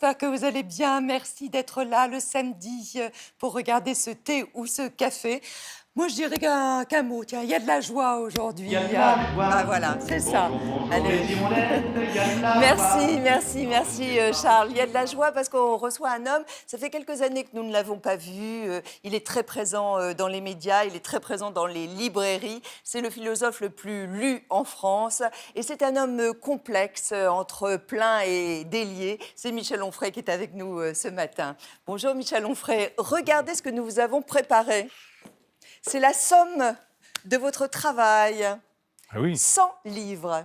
j'espère que vous allez bien. Merci d'être là le samedi pour regarder ce thé ou ce café. Moi, je dirais qu'un mot. Tiens, il y a de la joie aujourd'hui. Il y a de la joie. Ah voilà, c'est ça. Bonjour, bonjour, Allez. les Simounettes, il y a de la Merci, joie. merci, merci Charles. Il y a de la joie parce qu'on reçoit un homme. Ça fait quelques années que nous ne l'avons pas vu. Il est très présent dans les médias, il est très présent dans les librairies. C'est le philosophe le plus lu en France. Et c'est un homme complexe, entre plein et délié. C'est Michel Onfray qui est avec nous ce matin. Bonjour Michel Onfray. Regardez ce que nous vous avons préparé. C'est la somme de votre travail. Ah oui. 100 livres.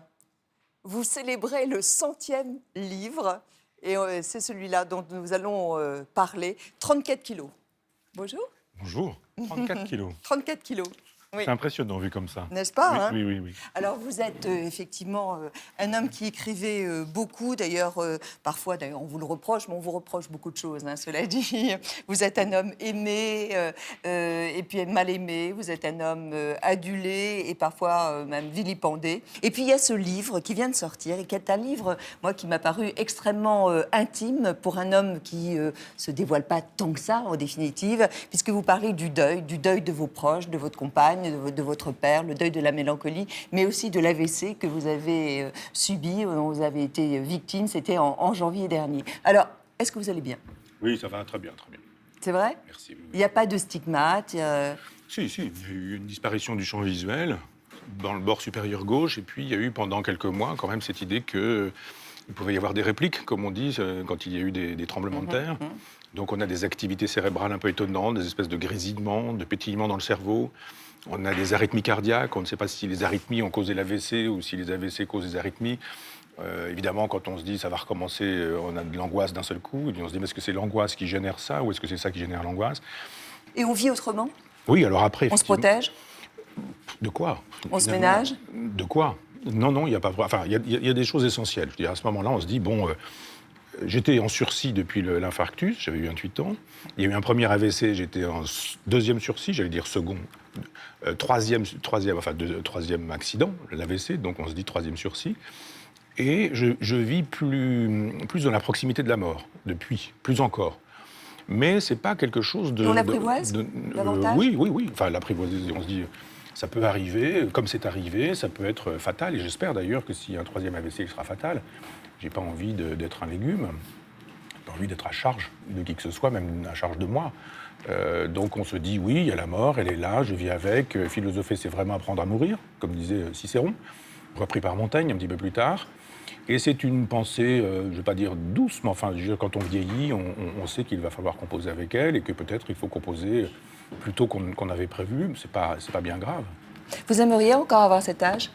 Vous célébrez le 100e livre, et c'est celui-là dont nous allons parler. 34 kilos. Bonjour. Bonjour. 34 kilos. 34 kilos. Oui. C'est impressionnant vu comme ça. N'est-ce pas, Oui, hein? oui, oui, oui. Alors, vous êtes effectivement un homme qui écrivait beaucoup. D'ailleurs, parfois, on vous le reproche, mais on vous reproche beaucoup de choses, hein, cela dit. Vous êtes un homme aimé et puis mal aimé. Vous êtes un homme adulé et parfois même vilipendé. Et puis, il y a ce livre qui vient de sortir et qui est un livre, moi, qui m'a paru extrêmement intime pour un homme qui se dévoile pas tant que ça, en définitive, puisque vous parlez du deuil de vos proches, de votre compagne, de votre père, le deuil de la mélancolie, mais aussi de l'AVC que vous avez subi, dont vous avez été victime, c'était en janvier dernier. Alors, est-ce que vous allez bien? Oui, ça va très bien, très bien. C'est vrai? Merci. Il n'y a pas de stigmate Si, il y a eu une disparition du champ visuel dans le bord supérieur gauche, et puis il y a eu pendant quelques mois quand même cette idée qu'il pouvait y avoir des répliques, comme on dit, quand il y a eu des tremblements de terre. Donc on a des activités cérébrales un peu étonnantes, des espèces de grésillements, de pétillements dans le cerveau. On a des arythmies cardiaques, on ne sait pas si les arythmies ont causé l'AVC ou si les AVC causent des arythmies. Évidemment, quand on se dit ça va recommencer, on a de l'angoisse d'un seul coup. Et puis on se dit, mais est-ce que c'est l'angoisse qui génère ça ou est-ce que c'est ça qui génère l'angoisse? Et on vit autrement? Oui, alors après... On se protège? De quoi? On se ménage? De quoi? Non, il n'y a pas... Enfin, il y a des choses essentielles. Je veux dire, à ce moment-là, on se dit, bon... J'étais en sursis depuis l'infarctus, j'avais eu 28 ans. Il y a eu un premier AVC, j'étais en deuxième sursis, j'allais dire second. Troisième accident, l'AVC, donc on se dit troisième sursis. Et je vis plus dans la proximité de la mort, depuis, plus encore. Mais c'est pas quelque chose de... Et on l'apprivoise davantage? Oui. Enfin, l'apprivoiser, on se dit... Ça peut arriver, comme c'est arrivé, ça peut être fatal. Et j'espère d'ailleurs que s'il y a un troisième AVC, il sera fatal. J'ai pas envie d'être un légume. J'ai pas envie d'être à charge de qui que ce soit, même à charge de moi. Donc on se dit, oui, il y a la mort, elle est là, je vis avec. Philosopher, c'est vraiment apprendre à mourir, comme disait Cicéron, repris par Montaigne un petit peu plus tard. Et c'est une pensée, je ne vais pas dire douce, mais enfin, quand on vieillit, on sait qu'il va falloir composer avec elle et que peut-être il faut composer plus tôt qu'on avait prévu. C'est pas bien grave. Vous aimeriez encore avoir cet âge?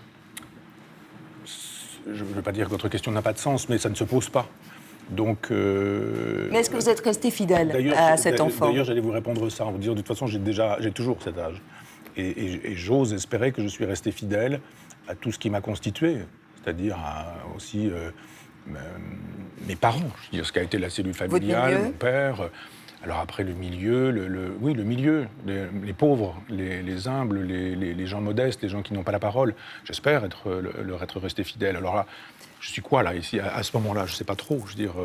Je ne veux pas dire que votre question n'a pas de sens, mais ça ne se pose pas. Donc, mais est-ce que vous êtes resté fidèle à cet enfant? D'ailleurs, j'allais vous répondre ça, en vous disant, de toute façon, j'ai toujours cet âge. Et j'ose espérer que je suis resté fidèle à tout ce qui m'a constitué, c'est-à-dire aussi mes parents, je veux dire, ce qu'a été la cellule familiale, mon père. Alors après, le milieu, le milieu, les pauvres, les humbles, les gens modestes, les gens qui n'ont pas la parole. J'espère leur être resté fidèle. Alors là, je suis quoi, là, ici, à ce moment-là? Je ne sais pas trop. Je veux dire,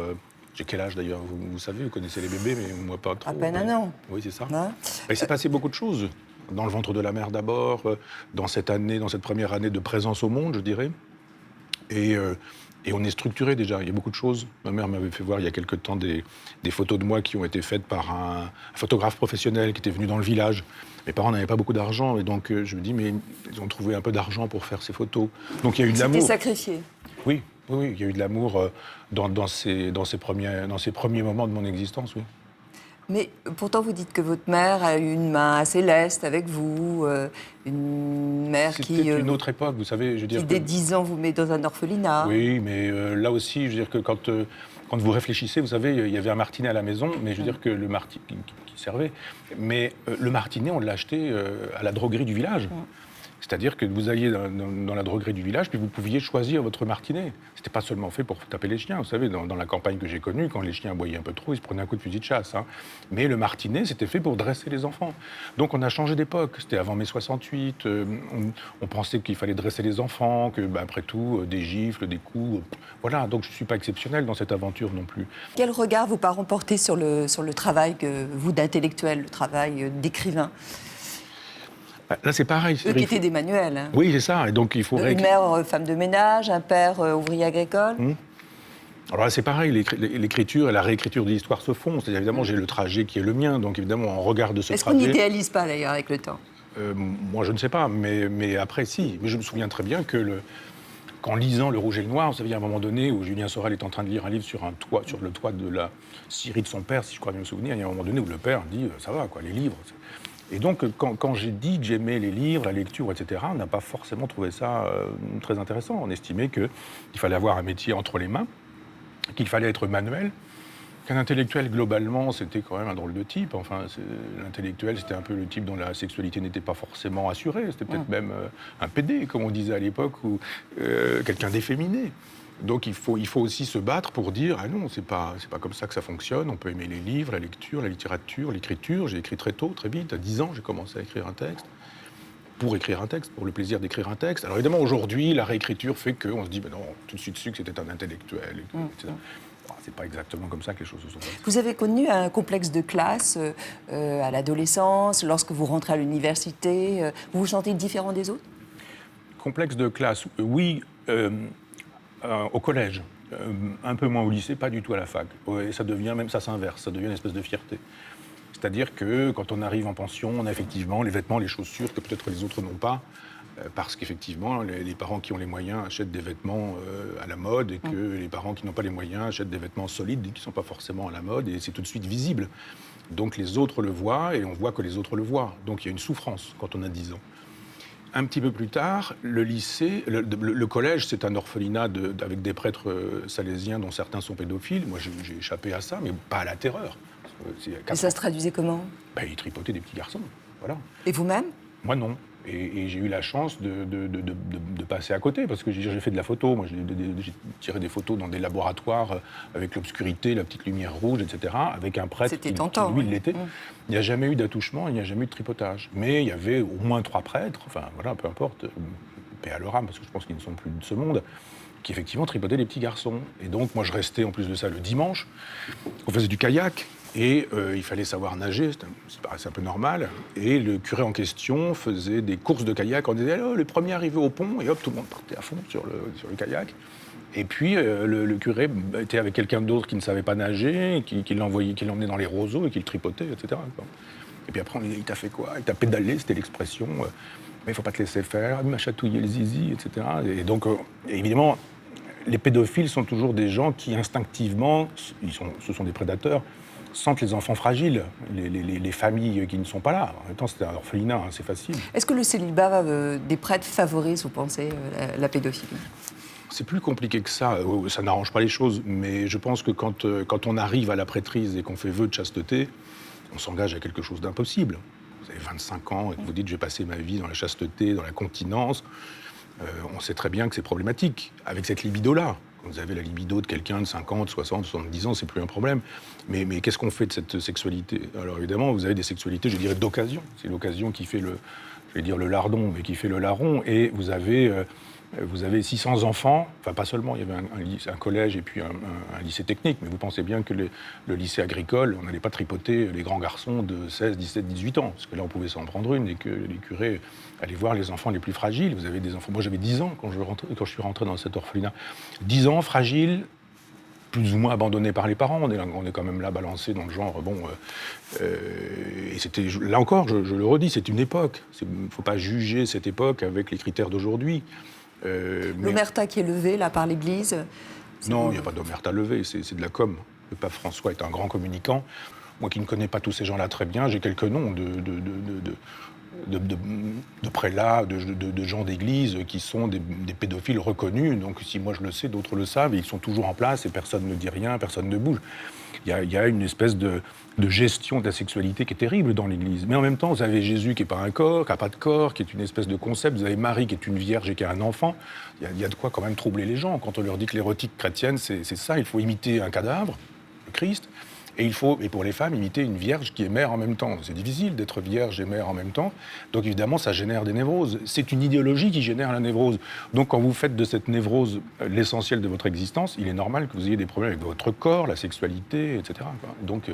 j'ai quel âge, d'ailleurs? Vous savez, vous connaissez les bébés, mais moi, pas trop. À peine un an. Oui, c'est ça. Hein? Il s'est passé beaucoup de choses. Dans le ventre de la mère, d'abord, dans cette première année de présence au monde, je dirais. Et on est structuré déjà, il y a beaucoup de choses. Ma mère m'avait fait voir il y a quelque temps des photos de moi qui ont été faites par un photographe professionnel qui était venu dans le village. Mes parents n'avaient pas beaucoup d'argent et donc je me dis, mais ils ont trouvé un peu d'argent pour faire ces photos. Donc il y a eu de l'amour. C'était sacrifié. Oui, il y a eu de l'amour dans ces premiers moments de mon existence, oui. Mais pourtant, vous dites que votre mère a eu une main assez leste avec vous, une mère qui... C'était une autre époque, vous savez, je veux dire... Qui, dès 10 ans, vous met dans un orphelinat. Oui, mais là aussi, je veux dire que quand vous réfléchissez, vous savez, il y avait un martinet à la maison, mais je veux dire que le martinet qui servait, mais le martinet, on l'a acheté à la droguerie du village. C'est-à-dire que vous alliez dans la droguerie du village, puis vous pouviez choisir votre martinet. C'était pas seulement fait pour taper les chiens. Vous savez, dans la campagne que j'ai connue, quand les chiens aboyaient un peu trop, ils se prenaient un coup de fusil de chasse. Hein. Mais le martinet, c'était fait pour dresser les enfants. Donc on a changé d'époque. C'était avant mai 68. On pensait qu'il fallait dresser les enfants, que, après tout, des gifles, des coups. Voilà. Donc je ne suis pas exceptionnel dans cette aventure non plus. Quel regard vos parents portaient sur le travail que vous d'intellectuel, le travail d'écrivain? Là, c'est pareil. Eux qui étaient des manuels. Hein. Oui, c'est ça. Et donc, il faut Une mère femme de ménage, un père ouvrier agricole. Alors là, c'est pareil. L'écriture et la réécriture de l'histoire se font. C'est-à-dire, évidemment, j'ai le trajet qui est le mien. Donc, évidemment, on regarde ce Est-ce trajet. qu'on n'idéalise pas, d'ailleurs, avec le temps? Moi, je ne sais pas. Mais après, si. Mais je me souviens très bien que qu'en lisant Le Rouge et le Noir, vous savez, il y a un moment donné où Julien Sorel est en train de lire un livre sur le toit de la scierie de son père, si je crois bien me souvenir. Il y a un moment donné où le père dit « ça va, quoi, les livres ». Et donc, quand j'ai dit que j'aimais les livres, la lecture, etc., on n'a pas forcément trouvé ça très intéressant. On estimait qu'il fallait avoir un métier entre les mains, qu'il fallait être manuel, qu'un intellectuel, globalement, c'était quand même un drôle de type. Enfin, l'intellectuel, c'était un peu le type dont la sexualité n'était pas forcément assurée. C'était peut-être même un pédé, comme on disait à l'époque, ou quelqu'un d'efféminé. Donc il faut aussi se battre pour dire « Ah non, c'est pas comme ça que ça fonctionne. On peut aimer les livres, la lecture, la littérature, l'écriture. » J'ai écrit très tôt, très vite. À 10 ans, j'ai commencé à écrire un texte. Pour écrire un texte, pour le plaisir d'écrire un texte. Alors évidemment, aujourd'hui, la réécriture fait qu'on se dit « Ben non, tout de suite su que c'était un intellectuel. » etc. C'est pas exactement comme ça que les choses se sont passées. Vous avez connu un complexe de classe à l'adolescence, lorsque vous rentrez à l'université. Vous vous sentez différent des autres? Complexe de classe, oui. Au collège, un peu moins au lycée, pas du tout à la fac. Et ça s'inverse, ça devient une espèce de fierté. C'est-à-dire que quand on arrive en pension, on a effectivement les vêtements, les chaussures que peut-être les autres n'ont pas, parce qu'effectivement, les parents qui ont les moyens achètent des vêtements à la mode, et que les parents qui n'ont pas les moyens achètent des vêtements solides et qui ne sont pas forcément à la mode, et c'est tout de suite visible. Donc les autres le voient, et on voit que les autres le voient. Donc il y a une souffrance quand on a 10 ans. Un petit peu plus tard, le lycée, le collège, c'est un orphelinat avec des prêtres salésiens dont certains sont pédophiles. Moi, j'ai échappé à ça, mais pas à la terreur. Et ça se traduisait comment? Ils tripotaient des petits garçons, voilà. Et vous-même? Moi, non. Et j'ai eu la chance de passer à côté, parce que j'ai fait de la photo. Moi, j'ai tiré des photos dans des laboratoires avec l'obscurité, la petite lumière rouge, etc., avec un prêtre qui lui, l'était. Il n'y a jamais eu d'attouchement, il n'y a jamais eu de tripotage. Mais il y avait au moins 3 prêtres, enfin, voilà, peu importe, paix à leur âme, parce que je pense qu'ils ne sont plus de ce monde, qui effectivement tripotaient les petits garçons. Et donc, moi, je restais, en plus de ça, le dimanche. On faisait du kayak. Et il fallait savoir nager, ça paraissait un peu normal. Et le curé en question faisait des courses de kayak. On disait, le premier arrivé au pont, et hop, tout le monde partait à fond sur le kayak. Et puis, le curé était avec quelqu'un d'autre qui ne savait pas nager, qui l'emmenait dans les roseaux et qui le tripotait, etc. Et puis après, on lui dit, il t'a fait quoi? Il t'a pédalé, c'était l'expression. Mais il ne faut pas te laisser faire, il m'a chatouillé le zizi, etc. Et donc, évidemment, les pédophiles sont toujours des gens qui, instinctivement, ce sont des prédateurs, sentent les enfants fragiles, les familles qui ne sont pas là. En même temps, c'est un orphelinat, c'est facile. Est-ce que le célibat des prêtres favorise, vous pensez, la pédophilie? C'est plus compliqué que ça. Ça n'arrange pas les choses. Mais je pense que quand on arrive à la prêtrise et qu'on fait vœu de chasteté, on s'engage à quelque chose d'impossible. Vous avez 25 ans et que vous dites « je vais passer ma vie dans la chasteté, dans la continence », on sait très bien que c'est problématique, avec cette libido-là. Quand vous avez la libido de quelqu'un de 50, 60, 70 ans, c'est plus un problème. Mais qu'est-ce qu'on fait de cette sexualité? Alors évidemment, vous avez des sexualités, je dirais, d'occasion. C'est l'occasion qui fait le lardon, mais qui fait le larron. Et vous avez 600 enfants, enfin pas seulement, il y avait un collège et puis un lycée technique, mais vous pensez bien que le lycée agricole, on n'allait pas tripoter les grands garçons de 16, 17, 18 ans, parce que là on pouvait s'en prendre une et que les curés allaient voir les enfants les plus fragiles. Vous avez des enfants, moi j'avais 10 ans quand je suis rentré dans cet orphelinat. 10 ans, fragiles, plus ou moins abandonnés par les parents, on est quand même là balancé dans le genre, et c'était, là encore, je le redis, c'est une époque, il ne faut pas juger cette époque avec les critères d'aujourd'hui. L'omerta qui est levée, là, par l'Église? Non, il n'y a pas d'omerta levée, c'est de la com. Le pape François est un grand communicant. Moi qui ne connais pas tous ces gens-là très bien, j'ai quelques noms de prélats, de gens d'église qui sont des pédophiles reconnus. Donc si moi je le sais, d'autres le savent, et ils sont toujours en place et personne ne dit rien, personne ne bouge. Il y a une espèce de gestion de la sexualité qui est terrible dans l'Église. Mais en même temps, vous avez Jésus qui n'est pas un corps, qui n'a pas de corps, qui est une espèce de concept. Vous avez Marie qui est une vierge et qui a un enfant. Il y a de quoi quand même troubler les gens quand on leur dit que l'érotique chrétienne, c'est ça. Il faut imiter un cadavre, le Christ. Et il faut, et pour les femmes, imiter une vierge qui est mère en même temps. C'est difficile d'être vierge et mère en même temps. Donc évidemment, ça génère des névroses. C'est une idéologie qui génère la névrose. Donc quand vous faites de cette névrose l'essentiel de votre existence, il est normal que vous ayez des problèmes avec votre corps, la sexualité, etc. Donc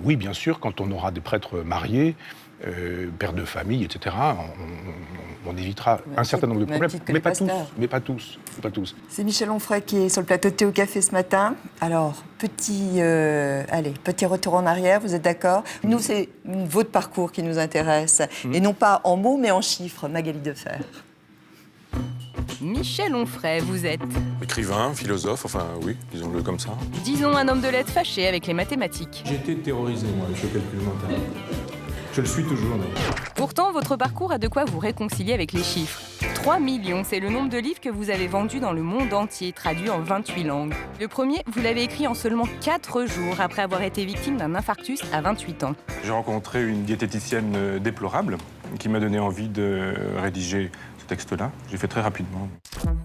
oui, bien sûr, quand on aura des prêtres mariés, pères de famille, etc., on évitera un certain nombre de problèmes, mais pas tous. C'est Michel Onfray qui est sur le plateau de Thé au Café ce matin. Alors, petit retour en arrière, vous êtes d'accord? Nous, c'est votre parcours qui nous intéresse, et non pas en mots, mais en chiffres, Magali Defer. Michel Onfray, vous êtes écrivain, philosophe, enfin oui, disons-le comme ça. disons un homme de lettres fâché avec les mathématiques. J'ai été terrorisé, moi, avec le calcul mental. Je le suis toujours, d'ailleurs. Pourtant, votre parcours a de quoi vous réconcilier avec les chiffres. 3 millions, c'est le nombre de livres que vous avez vendus dans le monde entier, traduits en 28 langues. Le premier, vous l'avez écrit en seulement 4 jours, après avoir été victime d'un infarctus à 28 ans. J'ai rencontré une diététicienne déplorable qui m'a donné envie de rédiger ce texte-là. J'ai fait très rapidement.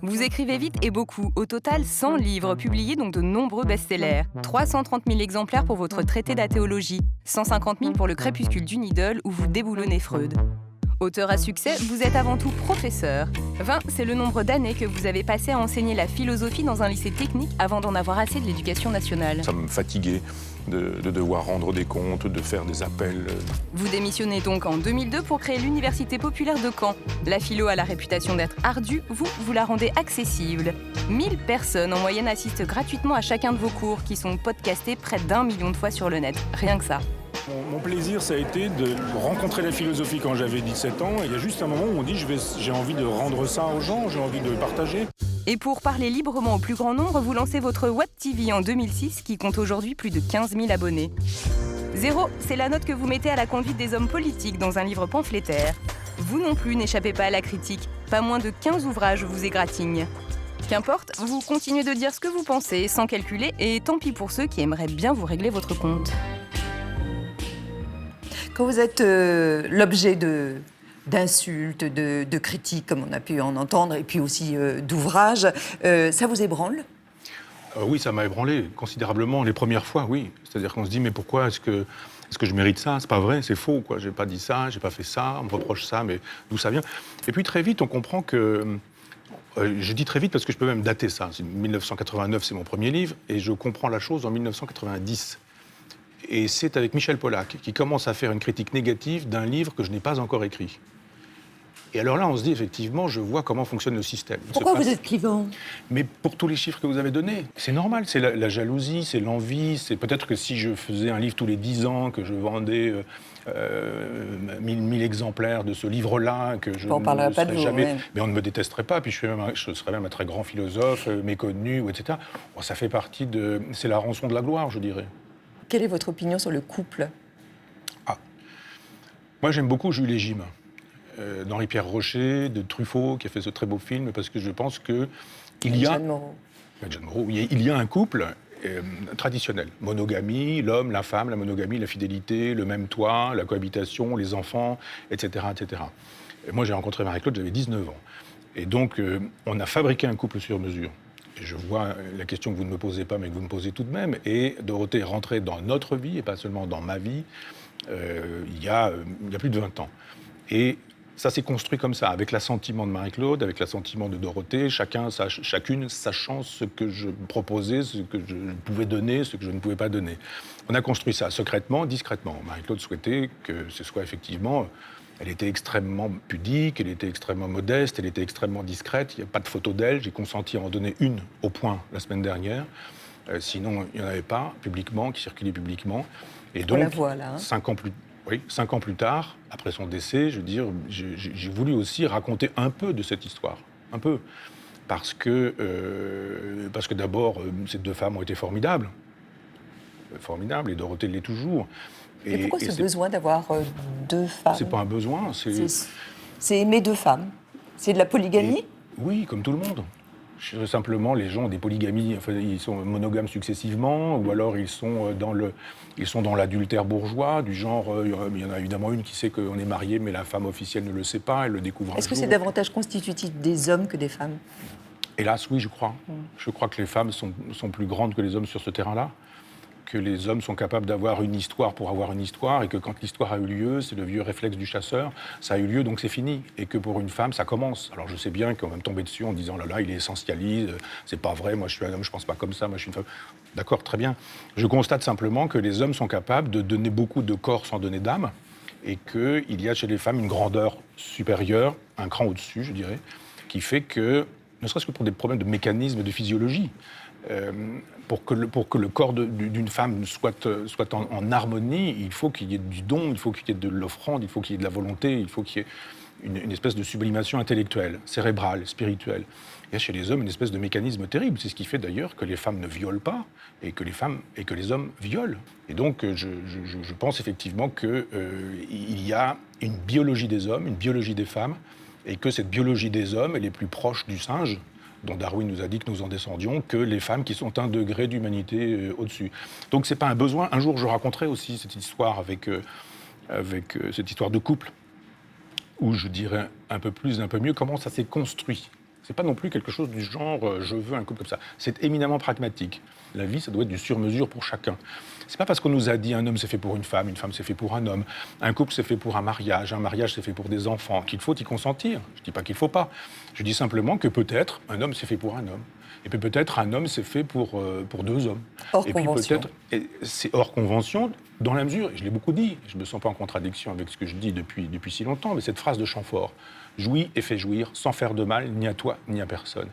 Vous écrivez vite et beaucoup. Au total, 100 livres publiés, donc de nombreux best-sellers. 330 000 exemplaires pour votre traité d'athéologie. 150 000 pour le crépuscule d'une idole où vous déboulonnez Freud. Auteur à succès, vous êtes avant tout professeur. 20, c'est le nombre d'années que vous avez passé à enseigner la philosophie dans un lycée technique avant d'en avoir assez de l'éducation nationale. Ça me fatiguait de devoir rendre des comptes, de faire des appels. Vous démissionnez donc en 2002 pour créer l'Université populaire de Caen. La philo a la réputation d'être ardue, vous la rendez accessible. 1000 personnes en moyenne assistent gratuitement à chacun de vos cours qui sont podcastés près d'1 million de fois sur le net. Rien que ça. Mon plaisir, ça a été de rencontrer la philosophie quand j'avais 17 ans. Il y a juste un moment où on dit j'ai envie de rendre ça aux gens, j'ai envie de le partager. Et pour parler librement au plus grand nombre, vous lancez votre What TV en 2006 qui compte aujourd'hui plus de 15 000 abonnés. 0, c'est la note que vous mettez à la conduite des hommes politiques dans un livre pamphlétaire. Vous non plus n'échappez pas à la critique. Pas moins de 15 ouvrages vous égratignent. Qu'importe, vous continuez de dire ce que vous pensez sans calculer et tant pis pour ceux qui aimeraient bien vous régler votre compte. Quand vous êtes l'objet d'insultes, de critiques, comme on a pu en entendre, et puis aussi d'ouvrages, ça vous ébranle? Oui, ça m'a ébranlé considérablement les premières fois, oui. C'est-à-dire qu'on se dit, mais pourquoi est-ce que je mérite ça? C'est pas vrai, c'est faux, quoi. J'ai pas dit ça, j'ai pas fait ça, on me reproche ça, mais d'où ça vient? Et puis très vite, on comprend que... je dis très vite parce que je peux même dater ça. 1989, c'est mon premier livre, et je comprends la chose en 1990. Et c'est avec Michel Polac qui commence à faire une critique négative d'un livre que je n'ai pas encore écrit. Et alors là, on se dit, effectivement, je vois comment fonctionne le système. Pourquoi vous êtes clivant? Mais pour tous les chiffres que vous avez donnés, c'est normal. C'est la jalousie, c'est l'envie. C'est peut-être que si je faisais un livre tous les 10 ans, que je vendais 1000 exemplaires de ce livre-là, que je on parlerait pas de vous, jamais... ouais. Mais on ne me détesterait pas, puis je serais même un très grand philosophe, méconnu, etc. Bon, ça fait partie de... C'est la rançon de la gloire, je dirais. Quelle est votre opinion sur le couple? Moi, j'aime beaucoup Jules et Jim, d'Henri-Pierre Rocher, de Truffaut, qui a fait ce très beau film, parce que je pense qu'il y a... Jeanne Moreau. Jeanne Moreau, il y a un couple traditionnel. Monogamie, l'homme, la femme, la monogamie, la fidélité, le même toit, la cohabitation, les enfants, etc. etc. Et moi, j'ai rencontré Marie-Claude, j'avais 19 ans. Et donc, on a fabriqué un couple sur mesure. Et je vois la question que vous ne me posez pas, mais que vous me posez tout de même. Et Dorothée est rentrée dans notre vie, et pas seulement dans ma vie, il y a plus de 20 ans. Et ça s'est construit comme ça, avec l'assentiment de Marie-Claude, avec l'assentiment de Dorothée, chacune sachant ce que je proposais, ce que je pouvais donner, ce que je ne pouvais pas donner. On a construit ça secrètement, discrètement. Marie-Claude souhaitait que ce soit effectivement... Elle était extrêmement pudique, elle était extrêmement modeste, elle était extrêmement discrète. Il n'y a pas de photo d'elle. J'ai consenti à en donner une au point la semaine dernière. Sinon, il n'y en avait pas publiquement, qui circulait publiquement. Et donc, on la voit là. 5 ans plus tard, après son décès, je veux dire, j'ai voulu aussi raconter un peu de cette histoire. Un peu. Parce que d'abord, ces deux femmes ont été formidables. Formidables, et Dorothée l'est toujours. Et pourquoi ce c'est- besoin d'avoir deux femmes? C'est pas un besoin, C'est aimer deux femmes. C'est de la polygamie? Oui, comme tout le monde. Simplement, les gens ont des polygamies, enfin, ils sont monogames successivement, ou alors ils sont dans l'adultère bourgeois, du genre, il y en a évidemment une qui sait qu'on est marié, mais la femme officielle ne le sait pas, elle le découvre un Est-ce que jour. c'est davantage constitutif des hommes que des femmes? Hélas, oui, je crois. Je crois que les femmes sont plus grandes que les hommes sur ce terrain-là, que les hommes sont capables d'avoir une histoire pour avoir une histoire, et que quand l'histoire a eu lieu, c'est le vieux réflexe du chasseur, ça a eu lieu donc c'est fini, et que pour une femme ça commence. Alors je sais bien qu'on va me tomber dessus en disant là il est essentialiste, c'est pas vrai, moi je suis un homme, je pense pas comme ça, moi je suis une femme. D'accord, très bien. Je constate simplement que les hommes sont capables de donner beaucoup de corps sans donner d'âme, et qu'il y a chez les femmes une grandeur supérieure, un cran au-dessus je dirais, qui fait que, ne serait-ce que pour des problèmes de mécanisme, de physiologie, pour que le corps d'une femme soit en harmonie, il faut qu'il y ait du don, il faut qu'il y ait de l'offrande, il faut qu'il y ait de la volonté, il faut qu'il y ait une espèce de sublimation intellectuelle, cérébrale, spirituelle. Il y a chez les hommes une espèce de mécanisme terrible. C'est ce qui fait d'ailleurs que les femmes ne violent pas et que les hommes violent. Et donc je pense effectivement qu'il y a une biologie des hommes, une biologie des femmes, et que cette biologie des hommes, elle est plus proche du singe, dont Darwin nous a dit que nous en descendions, que les femmes qui sont un degré d'humanité au-dessus. Donc c'est pas un besoin. Un jour, je raconterai aussi cette histoire avec cette histoire de couple, où je dirais un peu plus, un peu mieux comment ça s'est construit. C'est pas non plus quelque chose du genre je veux un couple comme ça. C'est éminemment pragmatique. La vie, ça doit être du sur-mesure pour chacun. C'est pas parce qu'on nous a dit un homme c'est fait pour une femme c'est fait pour un homme, un couple c'est fait pour un mariage c'est fait pour des enfants, qu'il faut y consentir. Je dis pas qu'il faut pas. Je dis simplement que peut-être un homme c'est fait pour un homme. Et puis peut-être un homme c'est fait pour deux hommes. Hors et convention. puis peut-être, c'est hors convention, dans la mesure, et je l'ai beaucoup dit, je ne me sens pas en contradiction avec ce que je dis depuis si longtemps, mais cette phrase de Chamfort, jouis et fais jouir sans faire de mal ni à toi ni à personne.